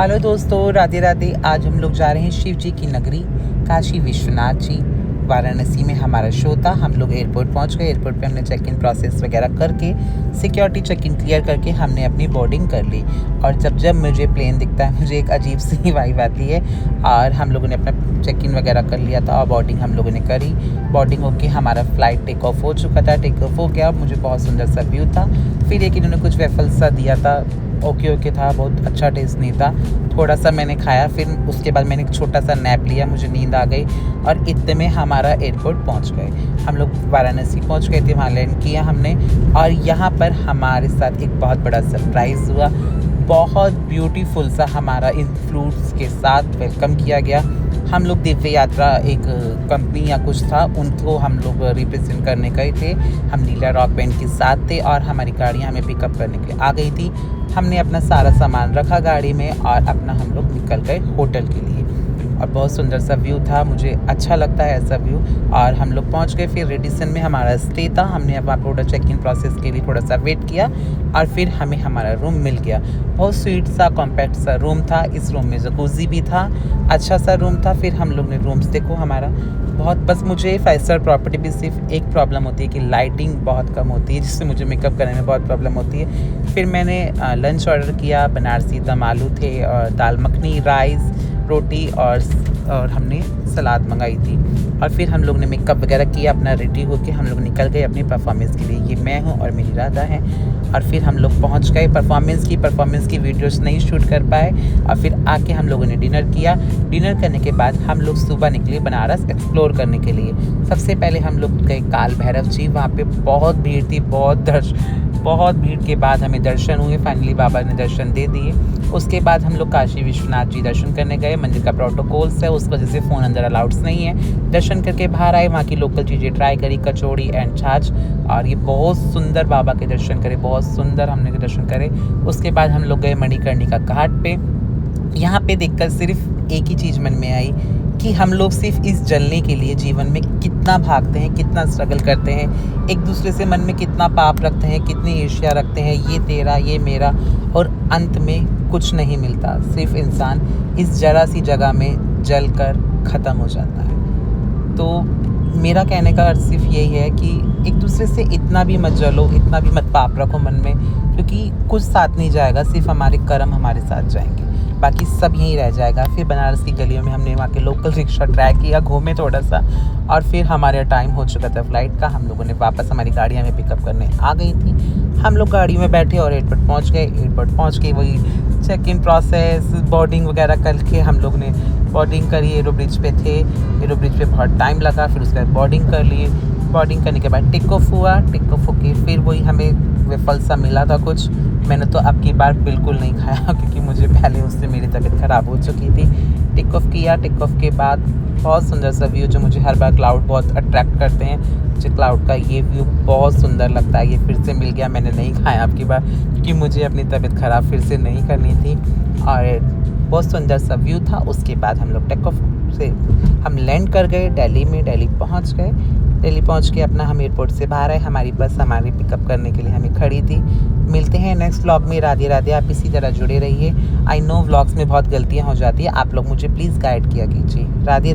Hello दोस्तों, राधे राधे। आज हम लोग जा रहे हैं शिव जी की नगरी काशी विश्वनाथ जी। वाराणसी में हमारा शो था। हम लोग एयरपोर्ट पहुंच गए। एयरपोर्ट पे हमने चेक इन प्रोसेस वगैरह करके सिक्योरिटी चेक इन क्लियर करके हमने अपनी बोर्डिंग कर ली। और जब मुझे प्लेन दिखता है मुझे एक अजीब सी वाइब आती है। और हम लोगों ने अपना चेक इन वगैरह कर लिया था और बोर्डिंग हम लोगों ने करी। बोर्डिंग होके हमारा फ़्लाइट टेक ऑफ हो चुका था। टेक ऑफ हो गया, मुझे बहुत सुंदर सा व्यू था। फिर एक इन्होंने कुछ वेफल्स सा दिया था, ओके था, बहुत अच्छा टेस्ट नहीं था। थोड़ा सा मैंने खाया, फिर उसके बाद मैंने एक छोटा सा नैप लिया, मुझे नींद आ गई। और इतने में हमारा एयरपोर्ट पहुंच गए। हम लोग वाराणसी पहुंच गए थे, वहाँ लैंड किया हमने। और यहाँ पर हमारे साथ एक बहुत बड़ा सरप्राइज़ हुआ। बहुत ब्यूटीफुल सा हमारा इन फ्रूट्स के साथ वेलकम किया गया। हम लोग दिव्य यात्रा एक कंपनी या कुछ था, उनको हम लोग रिप्रेजेंट करने गए थे। हम लीला रॉक बैंड के साथ थे और हमारी गाड़ियाँ हमें पिकअप करने के लिए आ गई थी। हमने अपना सारा सामान रखा गाड़ी में और अपना हम लोग निकल गए होटल के लिए। और बहुत सुंदर सा व्यू था, मुझे अच्छा लगता है ऐसा व्यू। और हम लोग पहुंच गए। फिर रेडिसन में हमारा स्टे था। हमने अब वहाँ पर चेक इन प्रोसेस के लिए थोड़ा सा वेट किया और फिर हमें हमारा रूम मिल गया। बहुत स्वीट सा कॉम्पैक्ट सा रूम था। इस रूम में जकूज़ी भी था, अच्छा सा रूम था। फिर हम लोग ने रूम्स देखो हमारा बहुत, बस मुझे 5 स्टार प्रॉपर्टी भी सिर्फ एक प्रॉब्लम होती है कि लाइटिंग बहुत कम होती है, जिससे मुझे मेकअप करने में बहुत प्रॉब्लम होती है। फिर मैंने लंच ऑर्डर किया। बनारसी दम आलू थे और दाल मखनी, राइस, रोटी और हमने सलाद मंगाई थी। और फिर हम लोग ने मेकअप वगैरह किया, अपना रेडी होके हम लोग निकल गए अपनी परफॉर्मेंस के लिए। ये मैं हूँ और मेरी राधा है। और फिर हम लोग पहुँच गए। परफॉर्मेंस की वीडियोस नहीं शूट कर पाए। और फिर आके हम लोगों ने डिनर किया। डिनर करने के बाद हम लोग सुबह निकले बनारस एक्सप्लोर करने के लिए। सबसे पहले हम लोग गए काल भैरव जी। वहाँ पे बहुत भीड़ थी, बहुत भीड़ के बाद हमें दर्शन हुए। फाइनली बाबा ने दर्शन दे दिए। उसके बाद हम लोग काशी विश्वनाथ जी दर्शन करने गए। मंदिर का प्रोटोकॉल्स है, उस वजह से फ़ोन अंदर अलाउड्स नहीं है। दर्शन करके बाहर आए, वहाँ की लोकल चीज़ें ट्राई करी, कचौड़ी एंड छाछ। और ये बहुत सुंदर बाबा के दर्शन करे, बहुत सुंदर हमने दर्शन करे। उसके बाद हम लोग गए मणिकर्णिका घाट पे। यहाँ पे देखकर सिर्फ एक ही चीज़ मन में आई कि हम लोग सिर्फ इस जलने के लिए जीवन में कितना भागते हैं, कितना स्ट्रगल करते हैं, एक दूसरे से मन में कितना पाप रखते हैं, कितनी ईर्ष्या रखते हैं, ये तेरा ये मेरा। और अंत में कुछ नहीं मिलता, सिर्फ इंसान इस जरा सी जगह में जल कर ख़त्म हो जाता है। तो मेरा कहने का अर्थ सिर्फ यही है कि एक दूसरे से इतना भी मत जलो, इतना भी मत पाप रखो मन में, क्योंकि कुछ साथ नहीं जाएगा, सिर्फ हमारे कर्म हमारे साथ जाएंगे, बाकी सब यहीं रह जाएगा। फिर बनारस की गलियों में हमने वहाँ के लोकल रिक्शा ट्राई किया, घूमे थोड़ा सा। और फिर हमारा टाइम हो चुका था फ़्लाइट का। हम लोगों ने वापस हमारी गाड़ी हमें पिकअप करने आ गई थी। हम लोग गाड़ी में बैठे और एयरपोर्ट पहुँच गए। एयरपोर्ट पहुँच के वही चेक इन प्रोसेस, बोर्डिंग वगैरह करके हम लोग ने बोर्डिंग करी। एरो ब्रिज पे थे, एरो ब्रिज पे बहुत टाइम लगा। फिर उसके बाद बोर्डिंग कर लिए। बोर्डिंग करने के बाद टेक ऑफ हुआ। टेक ऑफ होके फिर वही हमें वेफल सा मिला था कुछ। मैंने तो अब की बार बिल्कुल नहीं खाया क्योंकि मुझे पहले उससे मेरी तबीयत ख़राब हो चुकी थी। टेक ऑफ किया। टेक ऑफ के बाद बहुत सुंदर सा व्यू, जो मुझे हर बार क्लाउड बहुत अट्रैक्ट करते हैं, मुझे क्लाउड का ये व्यू बहुत सुंदर लगता है। ये फिर से मिल गया, मैंने नहीं खाया अब की बार क्योंकि मुझे अपनी तबीयत ख़राब फिर से नहीं करनी थी। और बहुत सुंदर सा व्यू था। उसके बाद हम लोग टेक ऑफ से हम लैंड कर गए दिल्ली में। दिल्ली पहुंच गए। दिल्ली पहुंच के अपना हम एयरपोर्ट से बाहर आए। हमारी बस हमारी पिकअप करने के लिए हमें खड़ी थी। मिलते हैं नेक्स्ट व्लॉग में। राधे राधे। आप इसी तरह जुड़े रहिए। आई नो व्लॉग्स में बहुत गलतियां हो जाती है, आप लोग मुझे प्लीज़ गाइड किया कीजिए। राधे राधे।